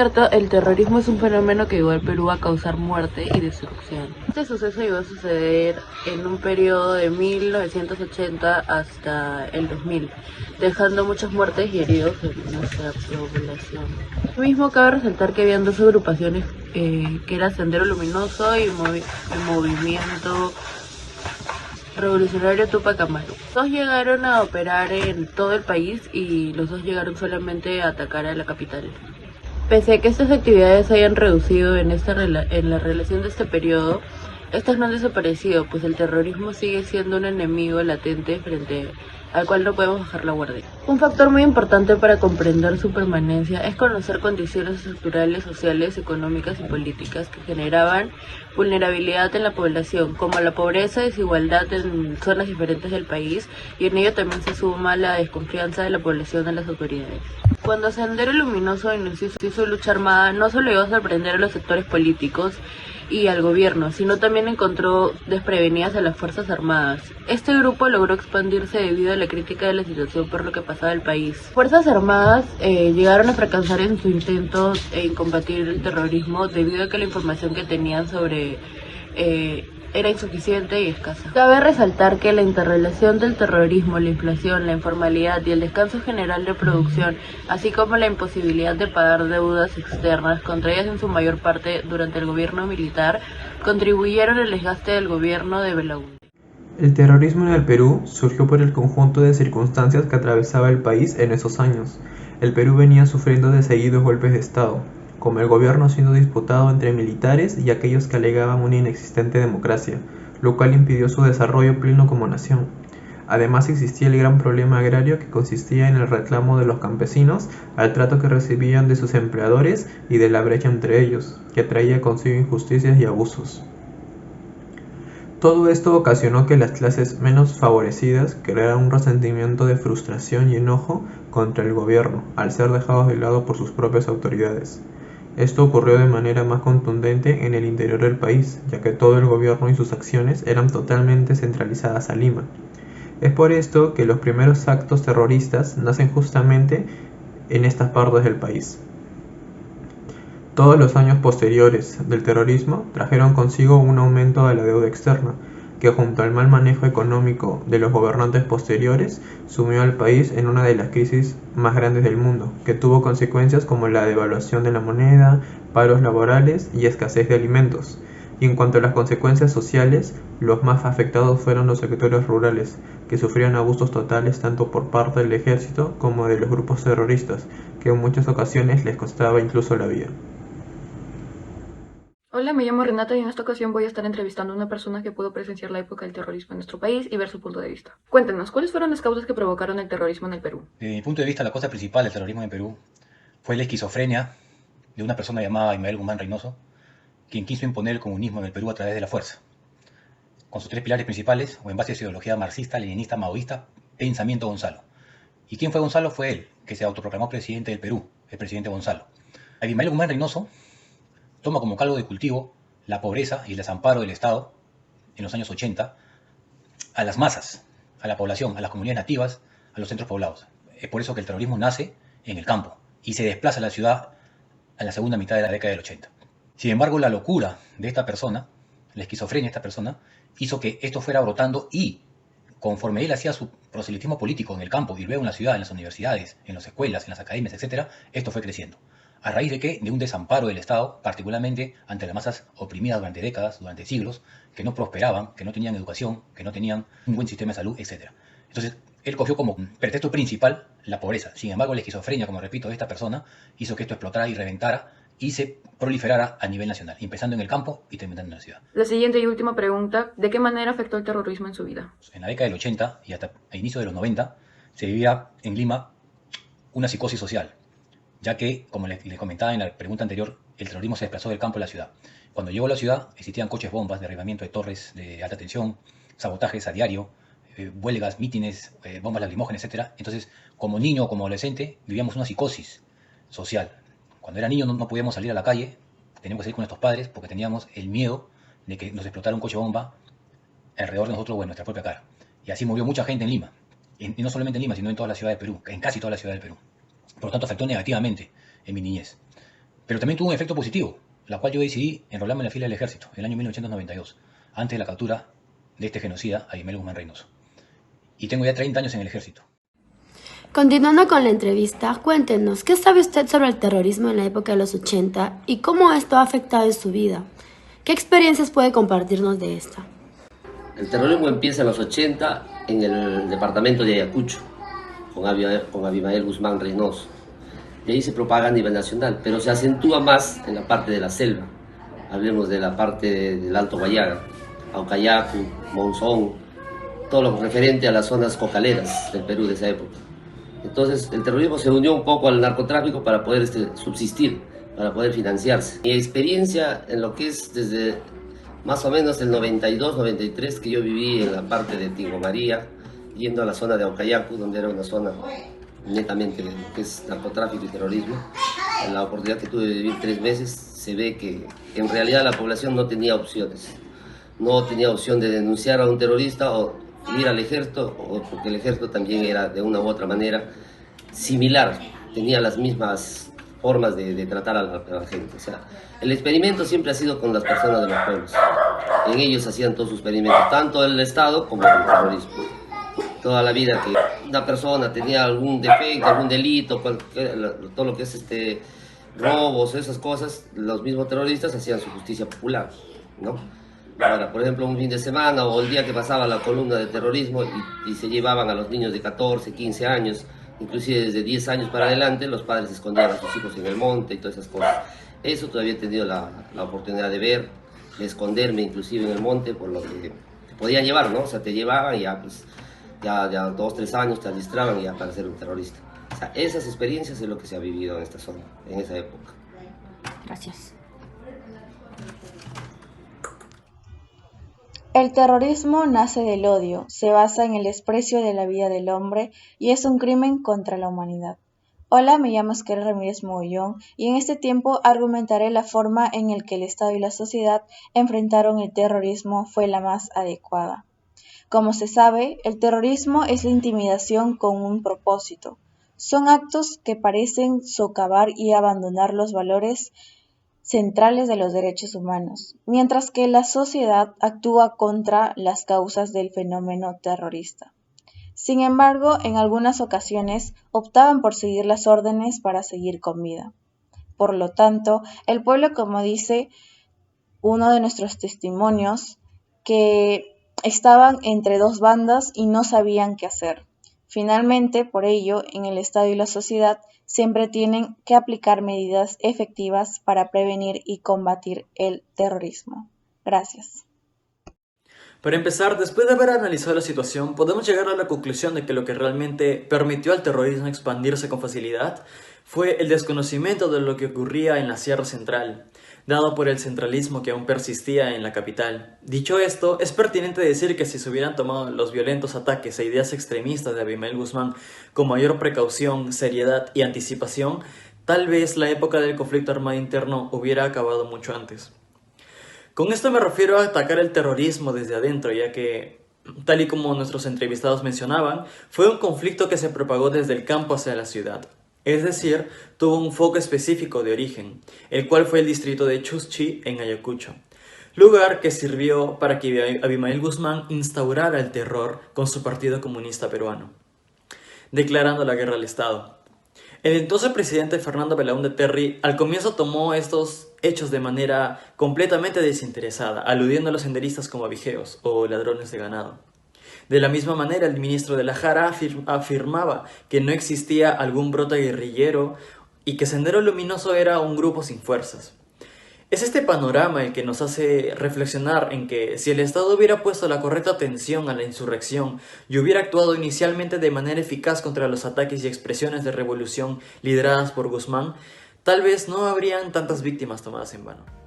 cierto, el terrorismo es un fenómeno que llegó al Perú a causar muerte y destrucción. Este suceso llegó a suceder en un periodo de 1980 hasta el 2000, dejando muchas muertes y heridos en nuestra población. Asimismo, cabe resaltar que habían dos agrupaciones, que era Sendero Luminoso y el Movimiento Revolucionario Tupac Amaru. Los dos llegaron a operar en todo el país y los dos llegaron solamente a atacar a la capital. Pese a que estas actividades se hayan reducido en la relación de este periodo, estas no han desaparecido, pues el terrorismo sigue siendo un enemigo latente frente al cual no podemos bajar la guardia. Un factor muy importante para comprender su permanencia es conocer condiciones estructurales, sociales, económicas y políticas que generaban vulnerabilidad en la población, como la pobreza, desigualdad en zonas diferentes del país, y en ello también se suma la desconfianza de la población en las autoridades. Cuando Sendero Luminoso inició su lucha armada, no solo llegó a sorprender a los sectores políticos y al gobierno, sino también encontró desprevenidas a las Fuerzas Armadas. Este grupo logró expandirse debido a la crítica de la situación por lo que pasaba el país. Fuerzas Armadas llegaron a fracasar en su intento en combatir el terrorismo debido a que la información que tenían sobre era insuficiente y escasa. Cabe resaltar que la interrelación del terrorismo, la inflación, la informalidad y el descanso general de producción, así como la imposibilidad de pagar deudas externas, contraídas en su mayor parte durante el gobierno militar, contribuyeron al desgaste del gobierno de Belaúnde. El terrorismo en el Perú surgió por el conjunto de circunstancias que atravesaba el país en esos años. El Perú venía sufriendo de seguidos golpes de Estado, como el gobierno siendo disputado entre militares y aquellos que alegaban una inexistente democracia, lo cual impidió su desarrollo pleno como nación. Además existía el gran problema agrario que consistía en el reclamo de los campesinos al trato que recibían de sus empleadores y de la brecha entre ellos, que traía consigo injusticias y abusos. Todo esto ocasionó que las clases menos favorecidas crearan un resentimiento de frustración y enojo contra el gobierno, al ser dejados de lado por sus propias autoridades. Esto ocurrió de manera más contundente en el interior del país, ya que todo el gobierno y sus acciones eran totalmente centralizadas a Lima. Es por esto que los primeros actos terroristas nacen justamente en estas partes del país. Todos los años posteriores del terrorismo trajeron consigo un aumento de la deuda externa, que junto al mal manejo económico de los gobernantes posteriores sumió al país en una de las crisis más grandes del mundo, que tuvo consecuencias como la devaluación de la moneda, paros laborales y escasez de alimentos. Y en cuanto a las consecuencias sociales, los más afectados fueron los sectores rurales, que sufrían abusos totales tanto por parte del ejército como de los grupos terroristas, que en muchas ocasiones les costaba incluso la vida. Hola, me llamo Renata y en esta ocasión voy a estar entrevistando a una persona que pudo presenciar la época del terrorismo en nuestro país y ver su punto de vista. Cuéntenos, ¿cuáles fueron las causas que provocaron el terrorismo en el Perú? Desde mi punto de vista, la causa principal del terrorismo en Perú fue la esquizofrenia de una persona llamada Ismael Guzmán Reynoso, quien quiso imponer el comunismo en el Perú a través de la fuerza, con sus tres pilares principales, o en base a su ideología marxista, leninista, maoísta, pensamiento Gonzalo. ¿Y quién fue Gonzalo? Fue él, que se autoproclamó presidente del Perú, el presidente Gonzalo. Ismael Guzmán Reynoso toma como caldo de cultivo la pobreza y el desamparo del Estado en los años 80 a las masas, a la población, a las comunidades nativas, a los centros poblados. Es por eso que el terrorismo nace en el campo y se desplaza a la ciudad en la segunda mitad de la década del 80. Sin embargo, la locura de esta persona, la esquizofrenia de esta persona, hizo que esto fuera brotando y, conforme él hacía su proselitismo político en el campo y luego en la ciudad, en las universidades, en las escuelas, en las academias, etc., esto fue creciendo. ¿A raíz de qué? De un desamparo del Estado, particularmente ante las masas oprimidas durante décadas, durante siglos, que no prosperaban, que no tenían educación, que no tenían un buen sistema de salud, etc. Entonces, él cogió como pretexto principal la pobreza. Sin embargo, la esquizofrenia, como repito, de esta persona, hizo que esto explotara y reventara y se proliferara a nivel nacional, empezando en el campo y terminando en la ciudad. La siguiente y última pregunta, ¿de qué manera afectó el terrorismo en su vida? En la década del 80 y hasta el inicio de los 90, se vivía en Lima una psicosis social, ya que, como les comentaba en la pregunta anterior, el terrorismo se desplazó del campo a la ciudad. Cuando llegó a la ciudad, existían coches bombas, derribamiento de torres de alta tensión, sabotajes a diario, huelgas, mítines, bombas lacrimógenas, etc. Entonces, como niño o como adolescente, vivíamos una psicosis social. Cuando era niño no podíamos salir a la calle, teníamos que salir con nuestros padres porque teníamos el miedo de que nos explotara un coche bomba alrededor de nosotros o en nuestra propia cara. Y así murió mucha gente en Lima. Y no solamente en Lima, sino en toda la ciudad del Perú, en casi toda la ciudad del Perú. Por lo tanto, afectó negativamente en mi niñez. Pero también tuvo un efecto positivo, la cual yo decidí enrolarme en la fila del ejército en el año 1992, antes de la captura de este genocida, Abimael Guzmán Reynoso. Y tengo ya 30 años en el ejército. Continuando con la entrevista, cuéntenos, ¿qué sabe usted sobre el terrorismo en la época de los 80 y cómo esto ha afectado en su vida? ¿Qué experiencias puede compartirnos de esta? El terrorismo empieza en los 80 en el departamento de Ayacucho, con Abimael Guzmán Reynoso. De ahí se propaga a nivel nacional, pero se acentúa más en la parte de la selva. Hablemos de la parte del Alto Guayaga, Aucayacu, Monzón, todo lo referente a las zonas cocaleras del Perú de esa época. Entonces el terrorismo se unió un poco al narcotráfico para poder subsistir, para poder financiarse. Mi experiencia en lo que es desde más o menos el 92, 93, que yo viví en la parte de Tingo María, yendo a la zona de Aucayacu, donde era una zona netamente de lo que es narcotráfico y terrorismo. En la oportunidad que tuve de vivir 3 meses, se ve que en realidad la población no tenía opciones. No tenía opción de denunciar a un terrorista o ir al ejército, porque el ejército también era de una u otra manera similar, tenía las mismas formas de tratar a la gente. O sea, el experimento siempre ha sido con las personas de los pueblos. En ellos hacían todos sus experimentos, tanto el Estado como el terrorismo. Toda la vida que una persona tenía algún defecto, algún delito, todo lo que es robos, esas cosas, los mismos terroristas hacían su justicia popular, ¿no? Ahora, por ejemplo, un fin de semana o el día que pasaba la columna de terrorismo y se llevaban a los niños de 14, 15 años, inclusive desde 10 años para adelante, los padres escondían a sus hijos en el monte y todas esas cosas. Eso todavía he tenido la oportunidad de ver, de esconderme inclusive en el monte por lo que te podían llevar, ¿no? O sea, te llevaban y ya, pues, ya 2, 3 años te adistraban y ya para ser un terrorista. O sea, esas experiencias es lo que se ha vivido en esta zona, en esa época. Gracias. El terrorismo nace del odio, se basa en el desprecio de la vida del hombre y es un crimen contra la humanidad. Hola, me llamo Esquel Ramírez Mogollón y en este tiempo argumentaré la forma en la que el Estado y la sociedad enfrentaron el terrorismo fue la más adecuada. Como se sabe, el terrorismo es la intimidación con un propósito. Son actos que parecen socavar y abandonar los valores centrales de los derechos humanos, mientras que la sociedad actúa contra las causas del fenómeno terrorista. Sin embargo, en algunas ocasiones optaban por seguir las órdenes para seguir con vida. Por lo tanto, el pueblo, como dice uno de nuestros testimonios, que estaban entre 2 bandas y no sabían qué hacer. Finalmente, por ello, en el Estado y la sociedad siempre tienen que aplicar medidas efectivas para prevenir y combatir el terrorismo. Gracias. Para empezar, después de haber analizado la situación, podemos llegar a la conclusión de que lo que realmente permitió al terrorismo expandirse con facilidad fue el desconocimiento de lo que ocurría en la Sierra Central, dado por el centralismo que aún persistía en la capital. Dicho esto, es pertinente decir que si se hubieran tomado los violentos ataques e ideas extremistas de Abimael Guzmán con mayor precaución, seriedad y anticipación, tal vez la época del conflicto armado interno hubiera acabado mucho antes. Con esto me refiero a atacar el terrorismo desde adentro, ya que, tal y como nuestros entrevistados mencionaban, fue un conflicto que se propagó desde el campo hacia la ciudad. Es decir, tuvo un foco específico de origen, el cual fue el distrito de Chuschi en Ayacucho, lugar que sirvió para que Abimael Guzmán instaurara el terror con su Partido Comunista Peruano, declarando la guerra al Estado. El entonces presidente Fernando Belaúnde Terry al comienzo tomó estos hechos de manera completamente desinteresada, aludiendo a los senderistas como abigeos o ladrones de ganado. De la misma manera, el ministro de la Jara afirmaba que no existía algún brote guerrillero y que Sendero Luminoso era un grupo sin fuerzas. Es este panorama el que nos hace reflexionar en que si el Estado hubiera puesto la correcta atención a la insurrección y hubiera actuado inicialmente de manera eficaz contra los ataques y expresiones de revolución lideradas por Guzmán, tal vez no habrían tantas víctimas tomadas en vano.